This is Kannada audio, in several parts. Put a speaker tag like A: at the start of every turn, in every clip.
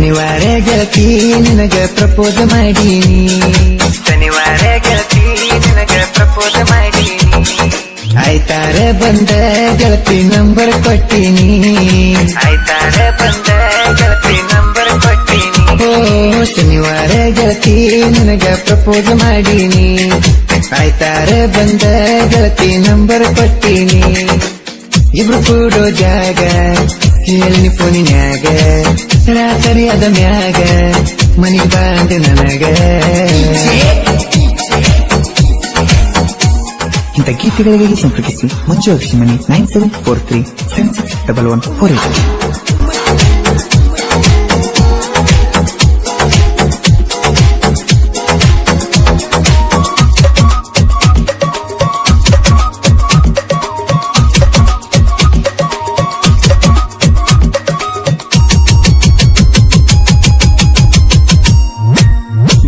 A: ಶನಿವಾರ ಗೆಳತಿ ನಿನಗ ಪ್ರಪೋಸ್ ಮಾಡೀನಿ.
B: ಶನಿವಾರ ಗೆಳತಿ ನಿನಗ ಪ್ರಪೋಸ್ ಮಾಡೀನಿ.
A: ಆಯ್ತಾರ ಬಂದ ಗೆಳತಿ ನಂಬರ್ ಕೊಟ್ಟೀನಿ.
B: ಆಯ್ತಾರ ಬಂದ ಗೆಳತಿ ನಂಬರ್ ಕೊಟ್ಟೀನಿ.
A: ಓ ಶನಿವಾರ ಗೆಳತಿ ನಿನಗ ಪ್ರಪೋಸ್ ಮಾಡೀನಿ. ಆಯ್ತಾರ ಬಂದ ಗೆಳತಿ ನಂಬರ್ ಕೊಟ್ಟೀನಿ. ಇಬ್ರು ಕೂಡೋ ಜಾಗ ಹೇಳಿ ಫೋನಿನ್ಯಾಗ, ರಾತ್ರಿ ಅದ ಮ್ಯಾಗ ಮನಿ ಬಾಂಡ್ ನನಗ. ಇಂಥ ಗೀತೆಗಳಿಗೆ ಸಂಪರ್ಕಿಸಿ ಮಂಜು ಮನಿ 9743761148.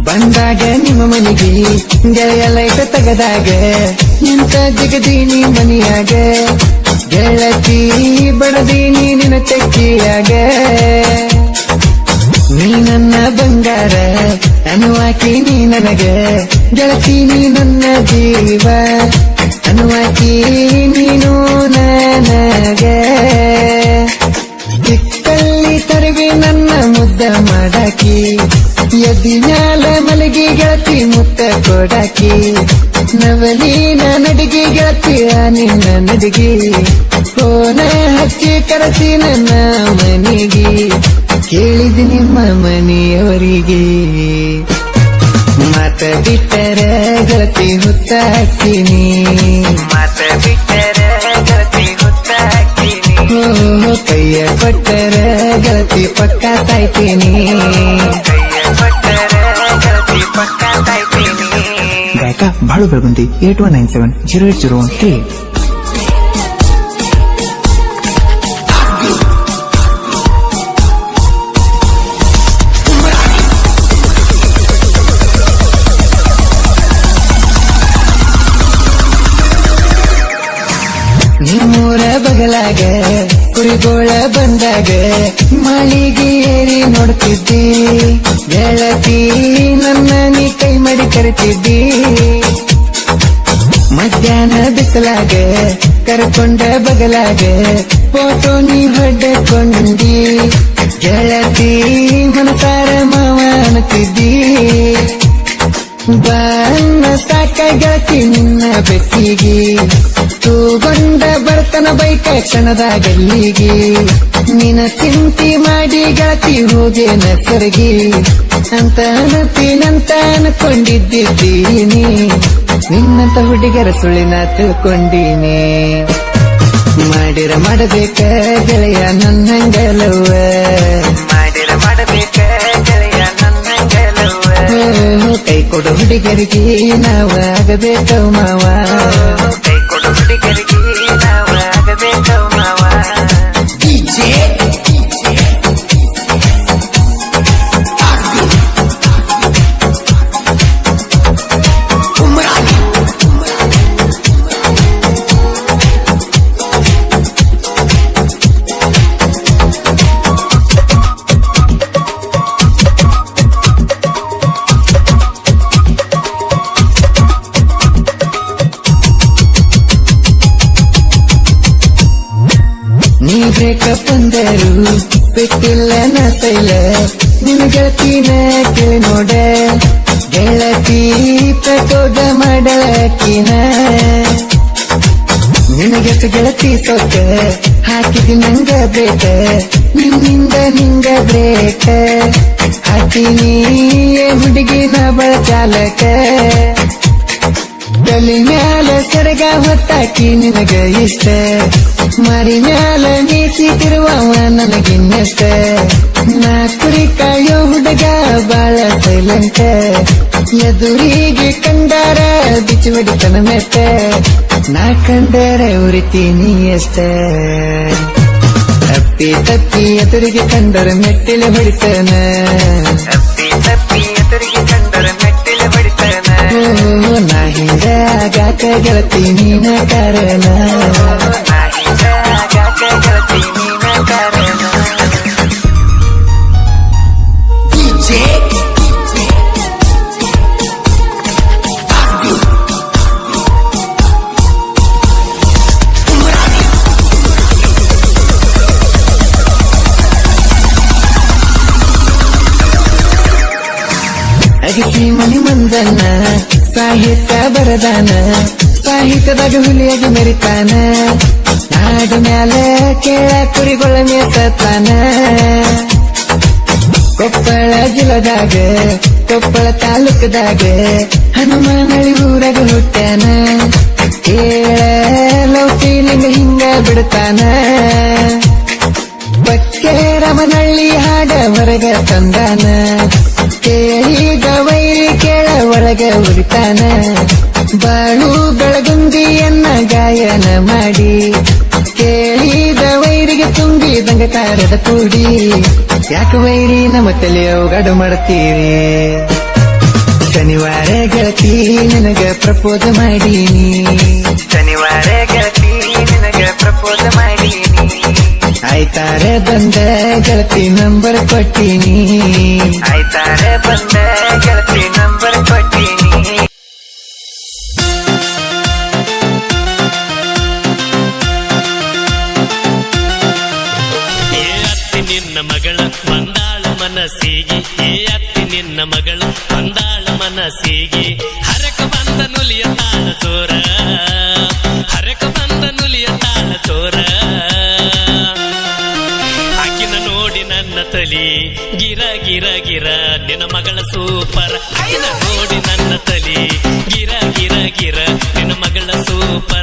A: ಬಂದಾಗ ನಿಮ್ಮ ಮನೆಗೆ ಗೆಳೆಯ ಲೈಟ್ ತೆಗದಾಗ ನಿಂತ ಜಿಗದೀನಿ ಮನಿಯಾಗ. ಗೆಳತಿ ಬಡದೀನಿ ನಿನ್ನ ತೆಕ್ಕಿಯಾಗ. ನೀ ನನ್ನ ಬಂಗಾರ ಅನುವಾಕಿ ನೀ ನನಗ. ಗೆಳತಿ ನೀ ನನ್ನ ಜೀವ ಅನುವಾಕಿ ನೀನು ನನಗ. ಸಿಕ್ಕಲ್ಲಿ ತರವಿ ನನ್ನ ಮುದ್ದ ಮಾಡಾಕಿ. ಎದಿ ಮ್ಯಾಲ ಮಲಗಿ ಗೆಳತಿ ಮುತ್ತ ಕೊಡಾಕಿ. ನವಲಿನ ನಡಿಗೆ ಗೆಳತಿ ನಿನ್ನ ನಡಿಗೆ. ಫೋನ ಹಚ್ಚಿ ಕರೆಸಿ ನನ್ನ ಮನೆಗೆ. ಕೇಳಿದ ನಿಮ್ಮ ಮನೆಯವರಿಗೆ ಮಾತ ಬಿಟ್ಟರ ಗೆಳತಿ ಹುತ್ತ ಹಾಕಿನಿ.
B: ಮಾತ ಬಿಟ್ಟರ ಗೆಳತಿ ಹುತ್ತ ಹಾಕಿನಿ.
A: ಓ ಕೈಯ ಕೊಟ್ಟರ ಗೆಳತಿ ಪಕ್ಕ ಸಾಯ್ತೀನಿ. ಗಾಯಕ ಬಾಳು ಬೆಳಗುಂದಿ 81970801. ನಿಮ್ಮೂರ ಬಗಲಾಗ ಕುರಿಗೋಳ ಬಂದಾಗ ಮಾಳಿಗೆ ಏರಿ ನೋಡ್ತಿದ್ದಿ. ಗೆಳತಿ ನನ್ನ ನೀ ಕೈ ಮಾಡಿ ಕರಿತಿದ್ದಿ. ಮಧ್ಯಾಹ್ನ ಬಿಸಲಾಗ ಕರ್ಕೊಂಡ ಬಗಲಾಗ ಫೋಟೋ ನೀ ಹೊಡ್ಕೊಂಡಿ. ಗೆಳತಿ ಮನಸಾರ ಮಾವ ಅನ್ನತಿದ್ದಿ. ಬಣ್ಣ ಸಾಕ ಗೆಳತಿ ನಿನ್ನ ಬೆಟ್ಟಿಗೆ. ತೂಗೊಂಡ ಬರ್ತನ ಬೈಕ ಕ್ಷಣದ ಗಲ್ಲಿಗೆ. ನಿನ್ನ ಚಿಂತಿ ಮಾಡಿ ಗೆಳತಿ ಹೋಗೇನ ಸರಗಿ ಅಂತ ಅನತೀನಂತ ಅನ್ಕೊಂಡಿದ್ದೀನಿ. ನಿನ್ನಂತ ಹುಡುಗರ ಸುಳಿನ ತಿಳ್ಕೊಂಡೀನಿ. ಮಾಡಿರ ಮಾಡಬೇಕ ಗೆಳೆಯ ನನ್ನಂಗಲವ.
B: ಮಾಡಿರ ಮಾಡಬೇಕ ಗೆಳೆಯ ನನ್ನಂಗಲವ.
A: ಕೈ ಕೊಡು ಹುಡುಗರಿಗೆ ನಾವ ಆಗಬೇಕ ಮಾವ.
B: ಕೈ ಕೊಡು ಹುಡುಗರಿಗೆ ನಾವ ಆಗಬೇಕ ಮಾವ.
A: ನೀ ಬ್ರೇಕಪ್ ಅಂದರು ಬಿಟ್ಟಿಲ್ಲ ನ ಸೈಲ. ನಿನ್ನ ಗೆಳತಿನ ಕೇಳಿ ನೋಡ ಗೆಳತಿ ಪ್ರಕೋಗ ಮಾಡಕಿನ. ನಿನಗೆಷ್ಟು ಗೆಳತಿ ಸೊಕ್ಕ ಹಾಕಿದಿ ನಂಗ ಬ್ರೇಕ. ನಿನ್ನಿಂದ ನಿಂಗ ಬ್ರೇಕ ಹಾಕಿನಿ ಹುಡುಗಿನ ಬಳ ಚಾಲಕ. ತಲೆ ಮ್ಯಾಲ ಸೆರಗ ಹೊತ್ತಾಕಿ ನಿನಗ ಇಷ್ಟ. ಮರಿ ಮ್ಯಾಲ ಮೀಸಿತಿರುವವ ನನಗಿನ್ನಷ್ಟ. ನಾ ಕುರಿ ಕಾಯೋ ಹುಡುಗ ಬಾಳ ಸೈಲೆಂಟ. ಎದುರಿಗೆ ಕಂಡಾರ ಬಿಚ್ಚಿ ಹೊಡಿತನ ಮೆಟ್ಟ. ನಾ ಕಂಡರ ಉರಿತೀನಿ ಅಷ್ಟ. ತಪ್ಪಿ ತಪ್ಪಿ ಎದುರಿಗೆ ಕಂಡರ ಮೆಟ್ಟಿಲೆ ಹೊಡಿತನ.
B: ತಪ್ಪಿ ತಪ್ಪಿ ಎದುರಿಗೆ ಕಂಡರ ಮೆಟ್ಟಿಲೆ ಹೊಡಿತನ.
A: ನಾ ಹಿಂಗ ಆಗಾಕ ಗೆಳತಿ ನೀನ ಕಾರಣ.
B: ನಾ ಹಿಂಗ ಆಗಾಕ ಗೆಳತಿ ನೀನ ಕಾರಣ.
A: ಅಗಸಿ ಮನಿ ಮಂದನ್ನ ಸಾಹಿತ್ಯ ಬರದಾನ ಸಾಹಿತ್ಯದಾಗ ಹುಲಿಯಾಗಿ ಮೆರಿತಾನ ನಾಡು ಮ್ಯಾಲ ಕೇಳ ಕುರಿಗಳ ಮೇಸತಾನ ಕೊಪ್ಪಳ ಜಿಲ್ಲದಾಗ ಕೊಪ್ಪಳ ತಾಲೂಕದಾಗ ಹನುಮಾನಳಿ ಊರಾಗ ಹುಟ್ಟ್ಯಾನ ಕೇಳ ಲೌಕಿಲಿಂಗ ಹಿಂಗ ಬಿಡ್ತಾನ ಬಕ್ಕೆ ರಮನಳ್ಳಿ ಹಾಡ ಹೊರಗ ತಂದಾನ ಕೇಳಿದ ವೈರಿ ಕೇಳ ಒಳಗ ಉರಿತಾನ ಬಾಳು ಬೆಳಗುಂದಿಯನ್ನ ಗಾಯನ ಮಾಡಿ ಕೇಳಿದ ವೈರಿಗೆ ತುಂಬಿದಂಗ ತಾರದ ಕೂಡಿ ಯಾಕ ವೈರಿ ನಮ್ಮ ತಲೆಯವು ಗಡು ಮಾಡ್ತೀರಿ ಶನಿವಾರ ಗೆಳತಿ ನಿನಗ ಪ್ರಪೋಸ್ ಮಾಡೀನಿ
B: ಶನಿವಾರ ಗೆಳತಿ ನಿನಗ ಪ್ರಪೋಸ್ ಮಾಡೀನಿ
A: ಆಯ್ತಾರೆ ಬಂದ ಗೆಳತಿ ನಂಬರ್ ಕೊಟ್ಟೀನಿ
B: ಆಯ್ತಾರೆ ಬಂದ ಗೆಳತಿ ನಂಬರ್ ಕೊಟ್ಟೀನಿ
C: ನಿನ್ನ ಮಗಳ ಬಂದಾಳ ಮನಸ್ಸಿಗೆ ಅತ್ತಿ ನಿನ್ನ ಮಗಳು ಬಂದಾಳ ಮನಸ್ಸಿಗೆ ಹರಕ ಬಂದ ನುಲಿಯ ತಾಳ ಚೋರ ಹರಕ ಬಂದ ನುಲಿಯ ತಾಳ ಚೋರ ಆಕಿನ ನೋಡಿ ನನ್ನ ತಲಿ ಗಿರ ಗಿರ ಗಿರ ನಿನ್ನ ಮಗಳ ಸೂಪರ್ ಆಕಿನ ನೋಡಿ ನನ್ನ ತಲಿ ಗಿರ ಗಿರ ಗಿರ ನಿನ್ನ ಮಗಳ ಸೂಪರ್